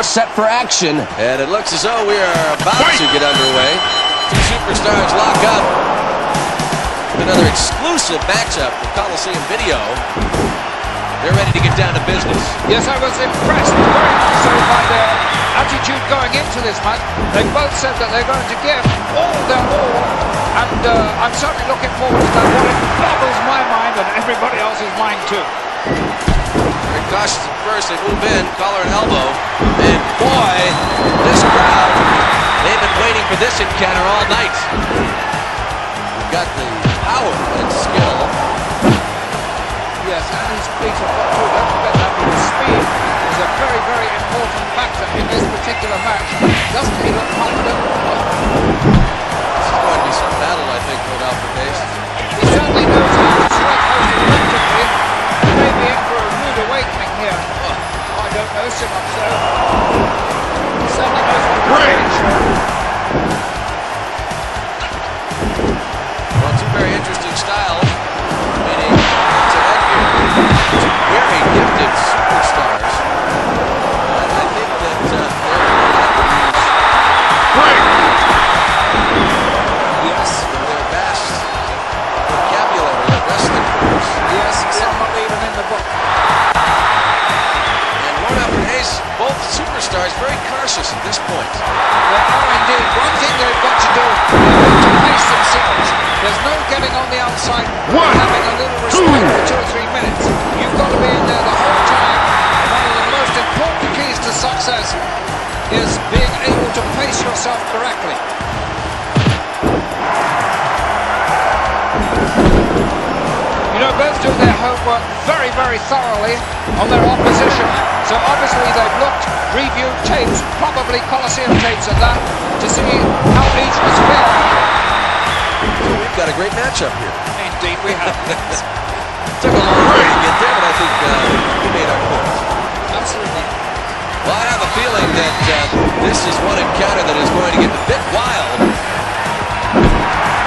They're set for action. And it looks as though we are about to get underway. Two superstars lock up. Another exclusive matchup for Coliseum Video. They're ready to get down to business. Yes, I was impressed very much so by their attitude going into this match. They both said that they're going to give all their all, and I'm certainly looking forward to that one. It boggles my mind and everybody else's mind too. Very cautious at first. They move in, collar and elbow. And boy, this crowd, they've been waiting for this encounter all night. We've got the power and skill. Yes, and his feet have got through. Don't forget that because speed is a very, very important factor in this particular match. Doesn't he look confident? This is going to be some battle, I think, no doubt for Pace. He certainly knows how to strike most effectively. He may be in for a rude awakening here. I don't know so much so. He certainly knows what to do. Well, two very interesting styles. Meaning to headgear. Two very gifted superstars. And I think that they're going to use Yes. their vast vocabulary of wrestling terms. Yes, some not even in the book. And Warnock and Ace, both superstars, very cautious at this point. They are indeed. One thing they've got to do is to pace themselves. There's no getting on the outside and having a little respect for 2 or 3 minutes. You've got to be in there the whole time. One of the most important keys to success is being able to pace yourself correctly. You know, both do their homework very, very thoroughly on their opposition. So obviously they've looked, reviewed tapes, probably Coliseum tapes at that, to see how each was fared. We've got a great matchup here. Indeed we have. Took a long way to get there, but I think we made our point. Absolutely. Well, I have a feeling that this is one encounter that is going to get a bit wild.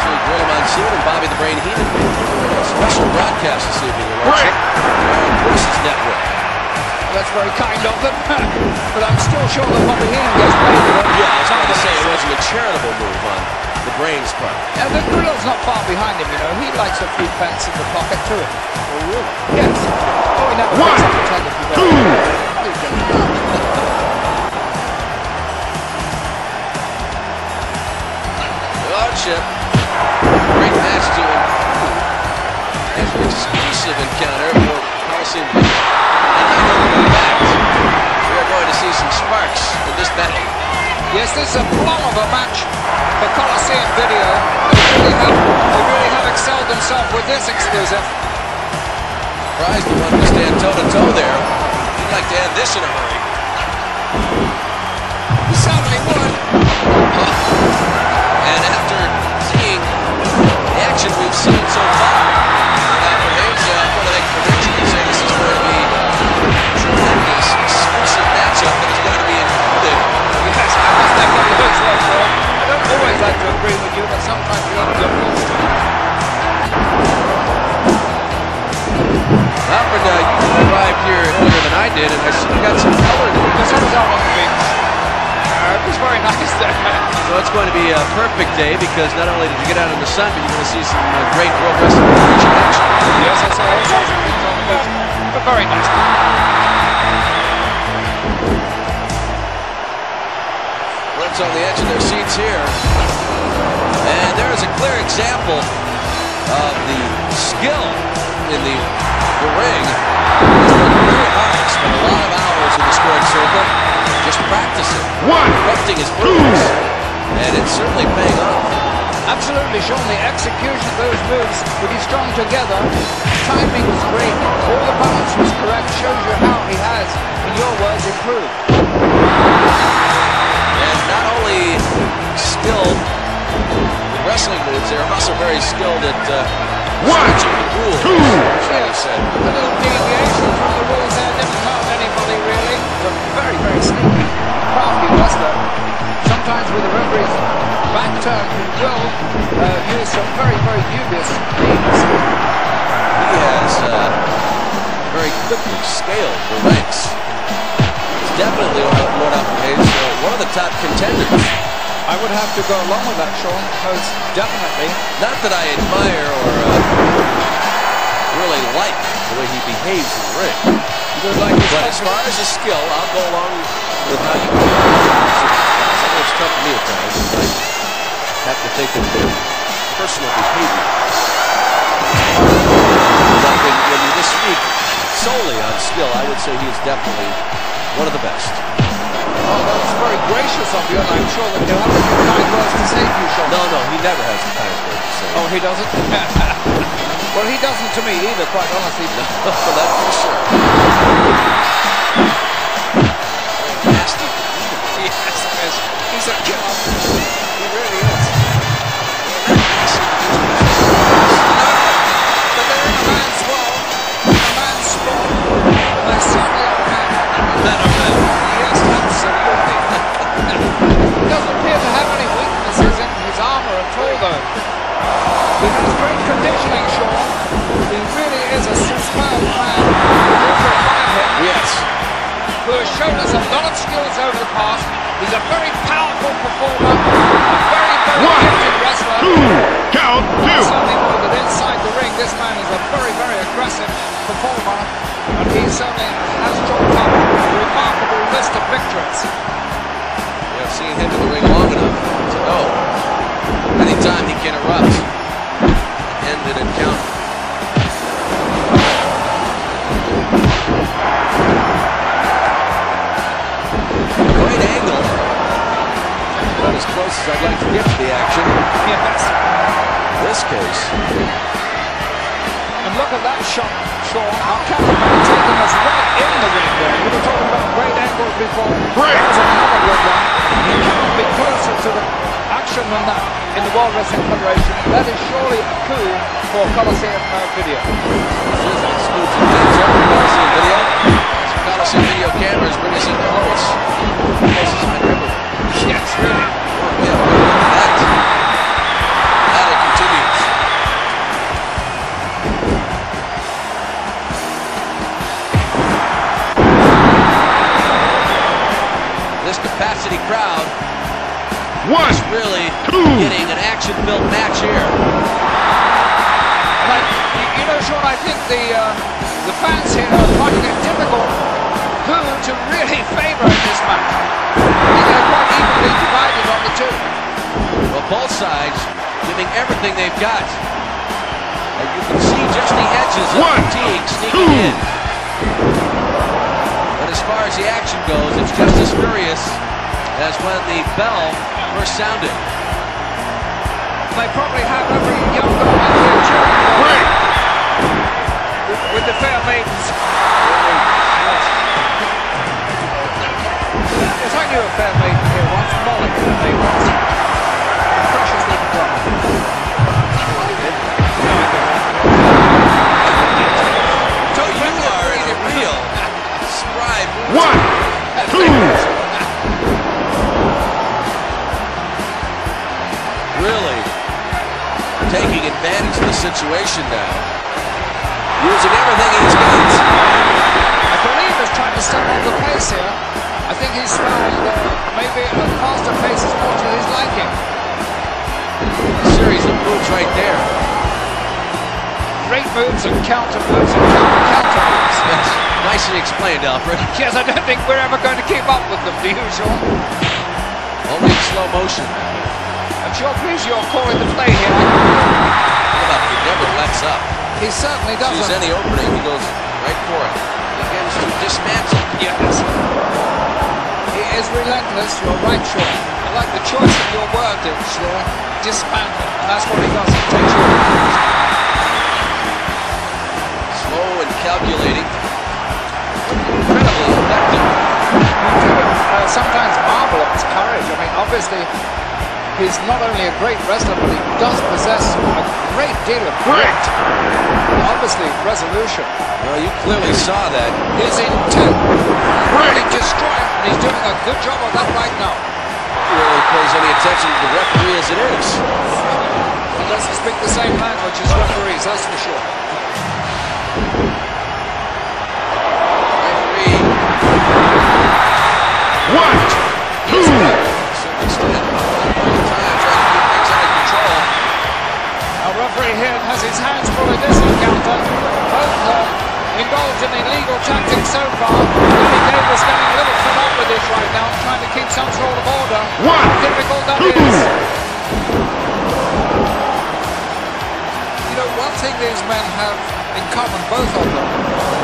So Gorilla Monsoon and Bobby the Brain Heenan doing a special broadcast this evening. Versus Network. That's very kind of them, but I'm still sure that Bobby Heenan gets paid for it. Yeah, I was trying to say it wasn't a charitable move on the Brain's part. And the Gorilla's not far behind him, you know. He likes a few pence in the pocket too. Oh, really? Yes. Oh, he never picks up the tag if you don't. Lordship. Great match to include an exclusive encounter for Coliseum. And I know in fact, we are going to see some sparks in this battle. Yes, this is a plum of a match for Coliseum Video. They really have excelled themselves with this exclusive. Surprised the one to stand toe-to-toe there. He'd like to end this in a hurry. He certainly would. And after seeing the action we've seen so far, what do they predict? You say this is going to be a tremendous exclusive matchup that is going to be included. Yes, I must definitely look so. I don't always like to agree with you, but sometimes you have to get forced to. Alfred, you arrived here earlier than I did, and I see you got some color to it. Because I was out on the beach. It was very nice there. So it's going to be a perfect day because not only did you get out in the sun, but you're going to see some great World Wrestling Federation action. Yes, I saw all sorts of things on the beach. But very nice. Runs on the edge of their seats here. And there is a clear example of the skill in the ring. He's worked very hard, spent a lot of hours in the squared circle, just practicing, perfecting his moves, and it's certainly paying off. Absolutely, Sean. The execution of those moves pretty strong together. Timing was great. All the balance was correct. Shows you how he has, in your words, improved. And not only skilled with wrestling moves, they're also very skilled at switching the rules. Yes, a little deviation from the rules there didn't hurt anybody really. But very, very sneaky, crafty wrestler. Sometimes with the referee's back turn, he will use some very, very dubious means. He has very quickly scaled the ranks. He's definitely one up pace. One of the top contenders. I would have to go along with that, Sean. Most definitely. Not that I admire or really like the way he behaves in the ring. But as far as his skill, I'll go along with how you can. I know it's tough for me at times. I have to think of their personal behavior. But when you just speak solely on skill, I would say he is definitely one of the best. Oh, that's very gracious of you, and I'm sure that he'll have a few kind words to say to you, Sean. No, he never has a kind word to say. Oh, he doesn't? Well, he doesn't to me either, quite honestly. No, that's for sure. Nasty. Yes, he's a killer. He really is. But they're in a man's world, a man's sport, and they certainly are men. Men are men. Yes, absolutely. He doesn't appear to have any weaknesses in his armor at all, though. He has great conditioning, Sean. He really is a superb man. Yes. Who has shown us a lot of skills over the past. He's a very powerful performer, a very gifted wrestler. Count two. I certainly know that inside the ring, this man is a very, very aggressive performer, and he certainly has chalked up a remarkable list of victories. I've seen him in the ring long enough to know anytime he can erupt, end an encounter. Great angle. About as close as I'd like to get to the action. Yes. In this case. And look at that shot, Sean. Our cameraman taking us right in the ring there. We were talking about great angles before. Great. That was another good one. You cannot be closer to the action than that in the World Wrestling Federation. That is surely a coup for Coliseum Video. This is an exclusive Coliseum Video. Coliseum Video cameras bring us in close. Closest I've ever. Yes, really. Yeah, that battle continues. This capacity crowd is really getting an action-filled match here. But, you know, Sean, I think the fans here are finding it difficult who to really favour in this match. I think they're quite evenly divided on the two. Well, both sides giving everything they've got. And you can see just the edges of fatigue sneaking in. But as far as the action goes, it's just as furious as when the bell first sounded. They probably have every young girl in here cheering with the fair maidens. Yes, I knew a fair maiden here once, Molly, her name was. Precious little girl. So you are a real spry. 1, 2. Really taking advantage of the situation now. Using everything he's got. I believe he's trying to step on the pace here. I think he's found maybe a faster pace is more to his liking. A series of moves right there. Great moves and counter moves and counter moves. Yes, nicely explained, Alfred. Yes, I don't think we're ever going to keep up with them, do you, Sean? Only in slow motion. I'm sure, please, you're calling the play here. He never lets up. He certainly doesn't. Sees any opening, he goes right for it. He begins to dismantle. Yes. He is relentless, you're right, Sean. I like the choice of your wordage there. Dismantle. And that's what he does. He takes you. Slow and calculating. Incredibly effective. You do sometimes marvel at his courage. I mean, obviously, he's not only a great wrestler, but he does possess a great deal of grit. Obviously, resolution. Well, you clearly saw that. His intent really destroyed, and he's doing a good job of that right now. He really pays any attention to the referee as it is. He doesn't speak the same language as referees, that's for sure. Referee referee here has his hands full in this encounter. Both indulged in illegal tactics so far. Danny Davis getting a little fed up with this right now, trying to keep some sort of order. How difficult that is. You know, one thing these men have in common, both of them,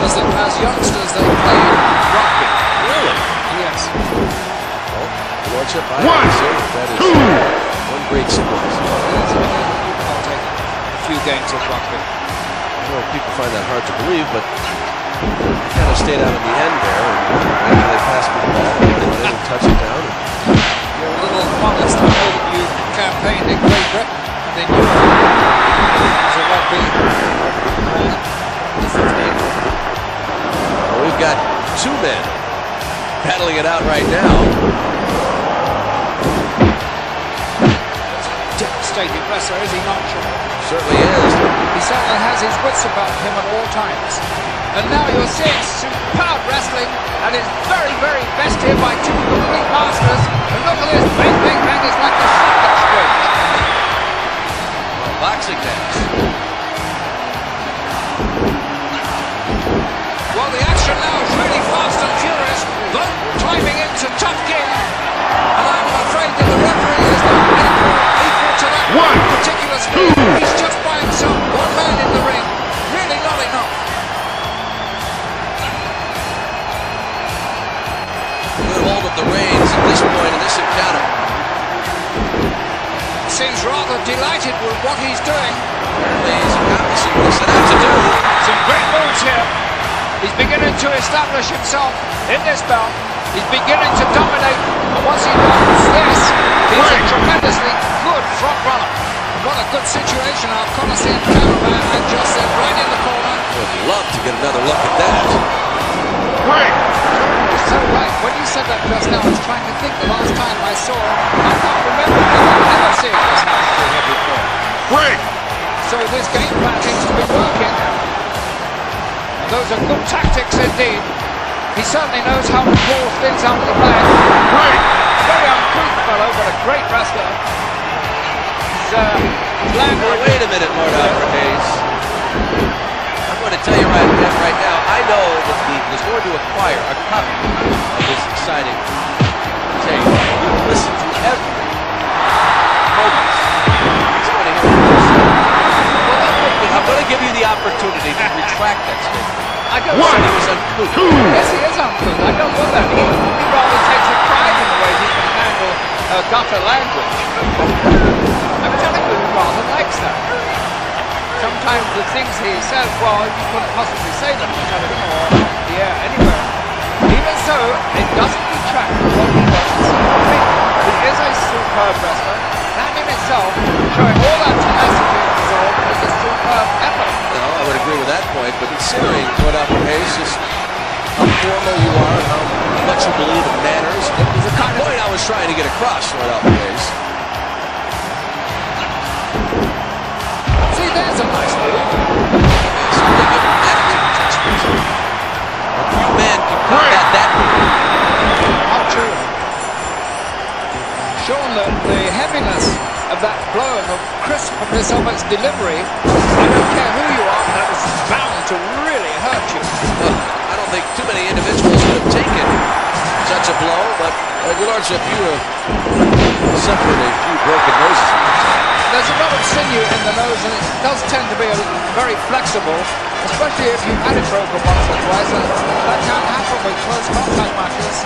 is that as youngsters they played rugby. Really? Yes. Well, Lordship, I say that is one great sequence. I'll take a few games of rugby. I know people find that hard to believe, but I kind of stayed out at the end there, and after they passed me the ball, I went in and touched it down. You're a little modest. I know that you campaigned in Great Britain, and then you as a rugby man. Well, we've got two men battling it out right now. Devastating wrestler, is he not, Sean? Certainly is. He certainly has his wits about him at all times. And now you're seeing superb wrestling, and it's very, very best here by two complete masters. And look at this, bang, bang, bang, it's like the shotgun stroke. Well, boxing match. Well, the action now is really fast and furious, but climbing into tough gear. And I'm afraid that the referee is not equal to that particular speed. He's just by himself, one man in the ring. Really not enough. Good hold of the reins at this point in this encounter. Seems rather delighted with what he's doing. Apparently he's accomplishing what he set out to do. Some great moves here. He's beginning to establish himself in this bout. He's beginning to dominate. And once he does this, he's a tremendously good front runner. What a good situation our Coliseum cameraman had just said right in the corner. I would love to get another look at that. You're so right. When you said that just now, I was trying to think the last time I saw him. I can't remember. I've never seen this happen to him before. So this game plan seems to be working. And those are good tactics indeed. He certainly knows how to pull things out of the bag. Very uncouth fellow, but a great wrestler. Well, wait a minute, Lord Albert Hayes. I'm going to tell you right now, I know that the is going to acquire a copy of this exciting tape. You will listen to every moment. He's going to hear it first. Well, I'm going to give you the opportunity to retract that statement. I don't say he was uncouth. Yes, he is uncouth. I don't know that. He rather takes a pride in the way he can handle gutter language. I'm telling you, he rather likes that. Sometimes the things he says, well, you couldn't possibly say them on television or the air anywhere. Even so, it doesn't detract from what he does. He is a superb wrestler. That in itself, showing all that tenacity and resolve, is a superb effort. No, I would agree with that point, but considering Lord Albert Hayes, just how formal you are, how much you believe in manners, it was the kind of point I was trying to get across, Lord Albert Hayes. See, there's a nice move. It's really good attitude adjustment. A few men can combat that move. How true. Shown the heaviness of that blow and the crispness of its delivery. I don't care who you are, that was bound to really hurt you. Well, I don't think too many individuals would have taken such a blow, but Your Lordship, you have suffered a few broken noses in your time. There's a lot of sinew in the nose, and it does tend to be very flexible, especially if you've had it broken once or twice. And that can't happen with close contact matches.